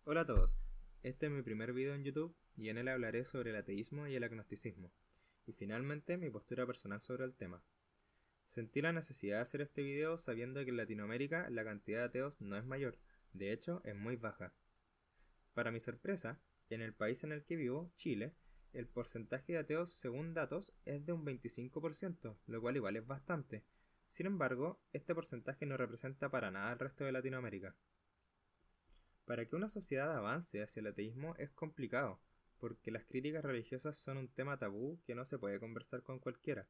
Hola a todos, este es mi primer video en YouTube y en él hablaré sobre el ateísmo y el agnosticismo, y finalmente mi postura personal sobre el tema. Sentí la necesidad de hacer este video sabiendo que en Latinoamérica la cantidad de ateos no es mayor, de hecho es muy baja. Para mi sorpresa, en el país en el que vivo, Chile, el porcentaje de ateos según datos es de un 25%, lo cual igual es bastante. Sin embargo, este porcentaje no representa para nada el resto de Latinoamérica. Para que una sociedad avance hacia el ateísmo es complicado, porque las críticas religiosas son un tema tabú que no se puede conversar con cualquiera.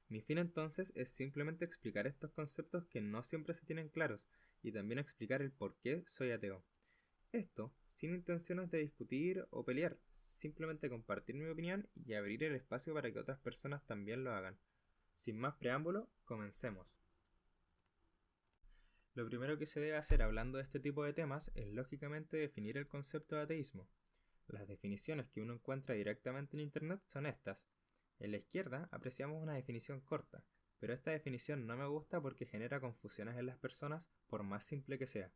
Mi fin entonces es simplemente explicar estos conceptos que no siempre se tienen claros y también explicar el por qué soy ateo. Esto sin intenciones de discutir o pelear, simplemente compartir mi opinión y abrir el espacio para que otras personas también lo hagan. Sin más preámbulo, comencemos. Lo primero que se debe hacer hablando de este tipo de temas es lógicamente definir el concepto de ateísmo. Las definiciones que uno encuentra directamente en Internet son estas. En la izquierda apreciamos una definición corta, pero esta definición no me gusta porque genera confusiones en las personas por más simple que sea.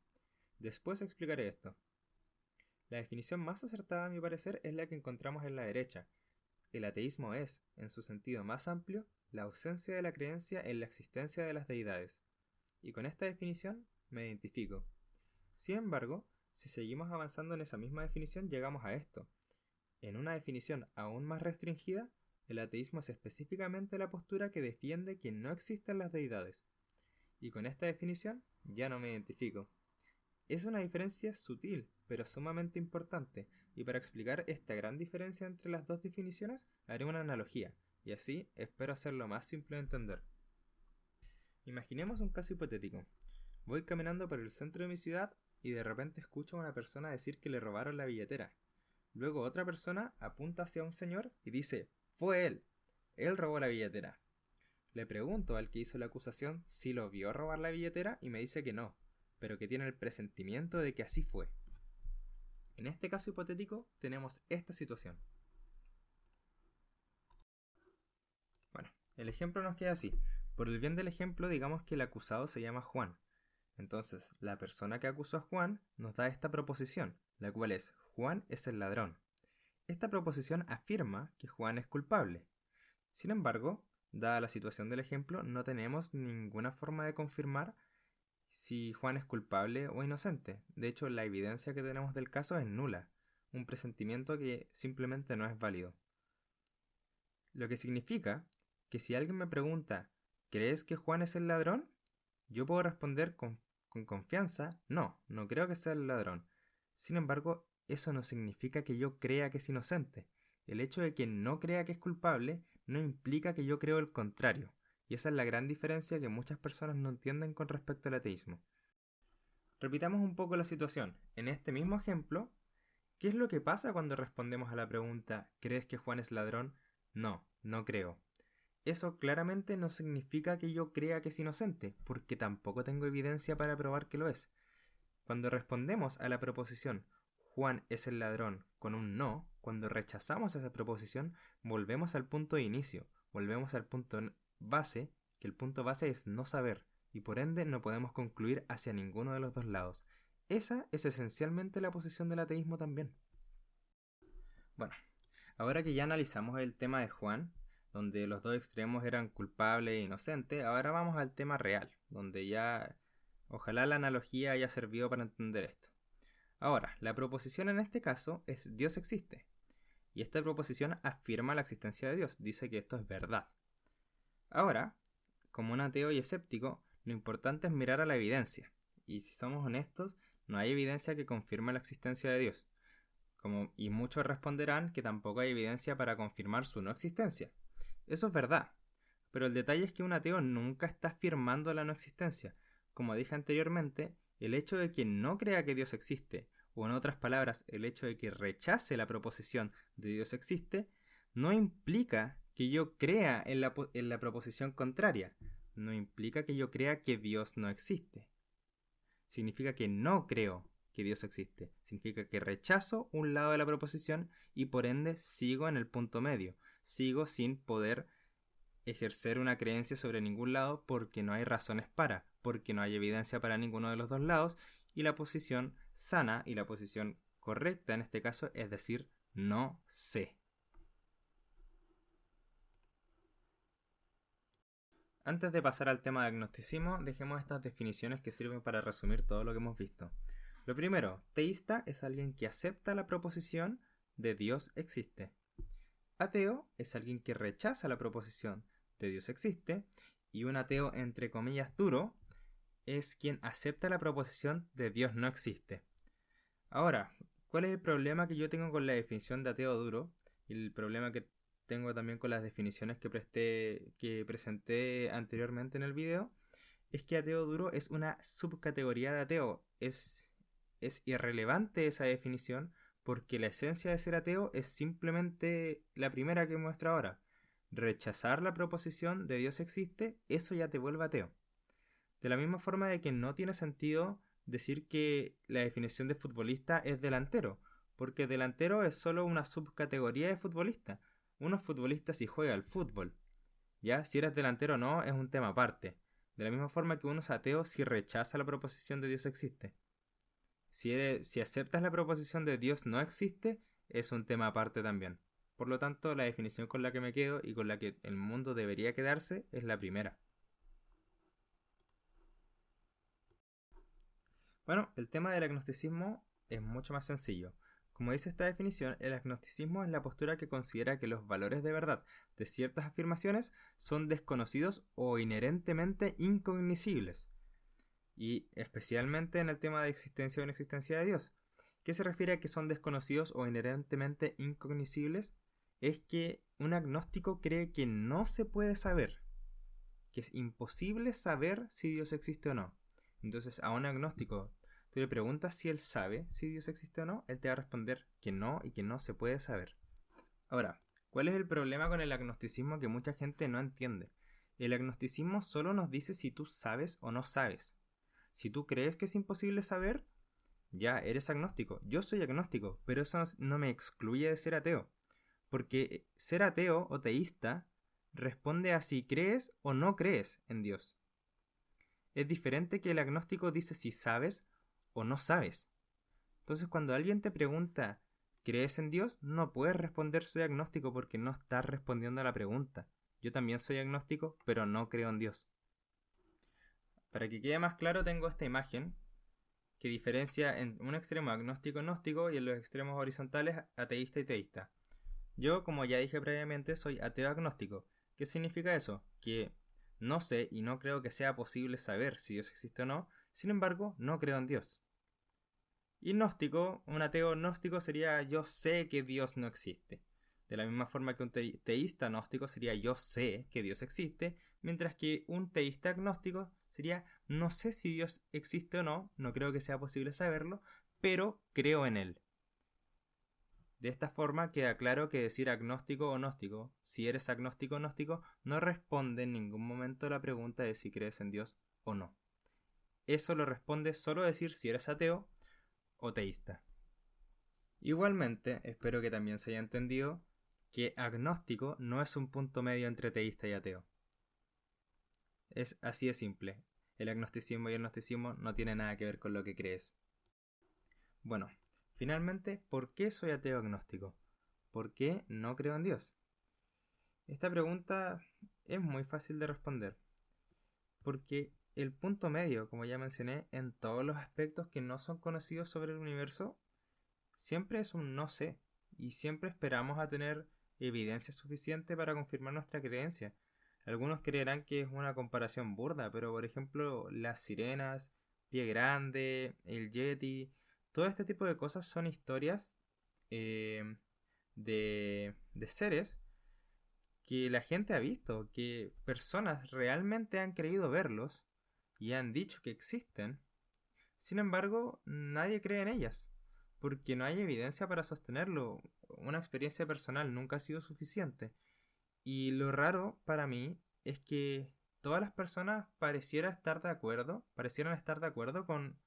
Después explicaré esto. La definición más acertada a mi parecer es la que encontramos en la derecha. El ateísmo es, en su sentido más amplio, la ausencia de la creencia en la existencia de las deidades. Y con esta definición me identifico. Sin embargo, si seguimos avanzando en esa misma definición llegamos a esto. En una definición aún más restringida, el ateísmo es específicamente la postura que defiende que no existen las deidades. Y con esta definición ya no me identifico. Es una diferencia sutil, pero sumamente importante, y para explicar esta gran diferencia entre las dos definiciones haré una analogía, y así espero hacerlo más simple de entender. Imaginemos un caso hipotético. Voy caminando por el centro de mi ciudad y de repente escucho a una persona decir que le robaron la billetera. Luego otra persona apunta hacia un señor y dice, fue él. Él robó la billetera. Le pregunto al que hizo la acusación si lo vio robar la billetera y me dice que no, pero que tiene el presentimiento de que así fue. En este caso hipotético tenemos esta situación. Bueno, el ejemplo nos queda así. Por el bien del ejemplo, digamos que el acusado se llama Juan. Entonces, la persona que acusó a Juan nos da esta proposición, la cual es Juan es el ladrón. Esta proposición afirma que Juan es culpable. Sin embargo, dada la situación del ejemplo, no tenemos ninguna forma de confirmar si Juan es culpable o inocente. De hecho, la evidencia que tenemos del caso es nula, un presentimiento que simplemente no es válido. Lo que significa que si alguien me pregunta, ¿crees que Juan es el ladrón? Yo puedo responder con confianza, no, no creo que sea el ladrón. Sin embargo, eso no significa que yo crea que es inocente. El hecho de que no crea que es culpable no implica que yo creo el contrario. Y esa es la gran diferencia que muchas personas no entienden con respecto al ateísmo. Repitamos un poco la situación. En este mismo ejemplo, ¿qué es lo que pasa cuando respondemos a la pregunta ¿crees que Juan es ladrón? No, no creo. Eso claramente no significa que yo crea que es inocente, porque tampoco tengo evidencia para probar que lo es. Cuando respondemos a la proposición Juan es el ladrón con un no, cuando rechazamos esa proposición, volvemos al punto de inicio, volvemos al punto base, que el punto base es no saber, y por ende no podemos concluir hacia ninguno de los dos lados. Esa es esencialmente la posición del ateísmo también. Bueno, ahora que ya analizamos el tema de Juan, donde los dos extremos eran culpable e inocente, ahora vamos al tema real, donde ya ojalá la analogía haya servido para entender esto. Ahora, la proposición en este caso es Dios existe, y esta proposición afirma la existencia de Dios, dice que esto es verdad. Ahora, como un ateo y escéptico, lo importante es mirar a la evidencia, y si somos honestos, no hay evidencia que confirme la existencia de Dios. Y muchos responderán que tampoco hay evidencia para confirmar su no existencia. Eso es verdad, pero el detalle es que un ateo nunca está afirmando la no existencia. Como dije anteriormente, el hecho de que no crea que Dios existe, o en otras palabras, el hecho de que rechace la proposición de Dios existe, no implica que yo crea en la proposición contraria. No implica que yo crea que Dios no existe. Significa que no creo que Dios existe. Significa que rechazo un lado de la proposición y por ende sigo en el punto medio. Sigo sin poder ejercer una creencia sobre ningún lado porque no hay razones para, porque no hay evidencia para ninguno de los dos lados y la posición sana y la posición correcta en este caso es decir no sé. Antes de pasar al tema de agnosticismo, dejemos estas definiciones que sirven para resumir todo lo que hemos visto. Lo primero, teísta es alguien que acepta la proposición de Dios existe. Ateo es alguien que rechaza la proposición de Dios existe. Y un ateo entre comillas duro es quien acepta la proposición de Dios no existe. Ahora, ¿cuál es el problema que yo tengo con la definición de ateo duro? Y el problema que tengo también con las definiciones que presenté anteriormente en el video, es que ateo duro es una subcategoría de ateo. Es irrelevante esa definición porque la esencia de ser ateo es simplemente la primera que muestra ahora. Rechazar la proposición de Dios existe, eso ya te vuelve ateo. De la misma forma de que no tiene sentido decir que la definición de futbolista es delantero, porque delantero es solo una subcategoría de futbolista. Uno es futbolista si juega al fútbol. Ya, si eres delantero o no es un tema aparte. De la misma forma que uno es ateo si rechaza la proposición de Dios existe. Si aceptas la proposición de Dios no existe, es un tema aparte también. Por lo tanto, la definición con la que me quedo y con la que el mundo debería quedarse es la primera. Bueno, el tema del agnosticismo es mucho más sencillo. Como dice esta definición, el agnosticismo es la postura que considera que los valores de verdad de ciertas afirmaciones son desconocidos o inherentemente incognoscibles. Y especialmente en el tema de existencia o inexistencia de Dios. ¿Qué se refiere a que son desconocidos o inherentemente incognoscibles? Es que un agnóstico cree que no se puede saber, que es imposible saber si Dios existe o no. Entonces a un agnóstico tú le preguntas si él sabe si Dios existe o no, él te va a responder que no y que no se puede saber. Ahora, ¿cuál es el problema con el agnosticismo que mucha gente no entiende? El agnosticismo solo nos dice si tú sabes o no sabes. Si tú crees que es imposible saber, ya eres agnóstico. Yo soy agnóstico, pero eso no me excluye de ser ateo. Porque ser ateo o teísta responde a si crees o no crees en Dios. Es diferente que el agnóstico dice si sabes o no sabes. Entonces cuando alguien te pregunta ¿crees en Dios? No puedes responder soy agnóstico porque no estás respondiendo a la pregunta. Yo también soy agnóstico, pero no creo en Dios. Para que quede más claro tengo esta imagen que diferencia en un extremo agnóstico-gnóstico y en los extremos horizontales ateísta y teísta. Yo, como ya dije previamente, soy ateo-agnóstico. ¿Qué significa eso? Que no sé y no creo que sea posible saber si Dios existe o no, sin embargo, no creo en Dios. Y gnóstico, un ateo gnóstico sería yo sé que Dios no existe. De la misma forma que un teísta gnóstico sería yo sé que Dios existe, mientras que un teísta agnóstico sería no sé si Dios existe o no, no creo que sea posible saberlo, pero creo en él. De esta forma queda claro que decir agnóstico o gnóstico, si eres agnóstico o gnóstico, no responde en ningún momento a la pregunta de si crees en Dios o no. Eso lo responde solo decir si eres ateo o teísta. Igualmente, espero que también se haya entendido que agnóstico no es un punto medio entre teísta y ateo. Es así de simple. El agnosticismo y el gnosticismo no tienen nada que ver con lo que crees. Bueno, finalmente, ¿por qué soy ateo agnóstico? ¿Por qué no creo en Dios? Esta pregunta es muy fácil de responder. Porque el punto medio, como ya mencioné, en todos los aspectos que no son conocidos sobre el universo, siempre es un no sé. Y siempre esperamos a tener evidencia suficiente para confirmar nuestra creencia. Algunos creerán que es una comparación burda, pero por ejemplo, las sirenas, Pie Grande, el Yeti, todo este tipo de cosas son historias de seres que la gente ha visto, que personas realmente han creído verlos y han dicho que existen. Sin embargo, nadie cree en ellas, porque no hay evidencia para sostenerlo. Una experiencia personal nunca ha sido suficiente. Y lo raro para mí es que todas las personas parecieran estar de acuerdo con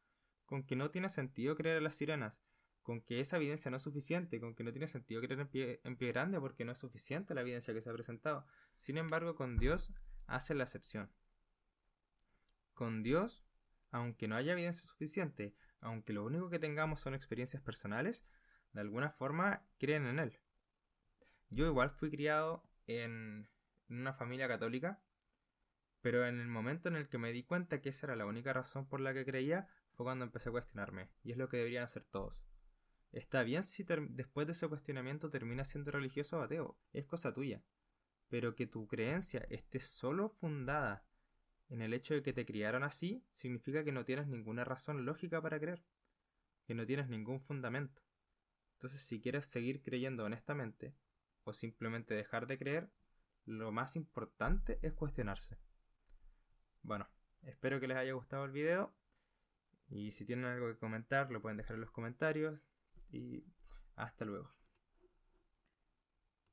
que no tiene sentido creer en las sirenas, con que esa evidencia no es suficiente, con que no tiene sentido creer en pie grande porque no es suficiente la evidencia que se ha presentado. Sin embargo, con Dios hace la excepción. Con Dios, aunque no haya evidencia suficiente, aunque lo único que tengamos son experiencias personales, de alguna forma creen en él. Yo igual fui criado en una familia católica, pero en el momento en el que me di cuenta que esa era la única razón por la que creía, fue cuando empecé a cuestionarme, y es lo que deberían hacer todos. Está bien si después de ese cuestionamiento terminas siendo religioso o ateo, es cosa tuya, pero que tu creencia esté solo fundada en el hecho de que te criaron así, significa que no tienes ninguna razón lógica para creer, que no tienes ningún fundamento. Entonces, si quieres seguir creyendo honestamente, o simplemente dejar de creer, lo más importante es cuestionarse. Bueno, espero que les haya gustado el video, y si tienen algo que comentar, lo pueden dejar en los comentarios, y hasta luego.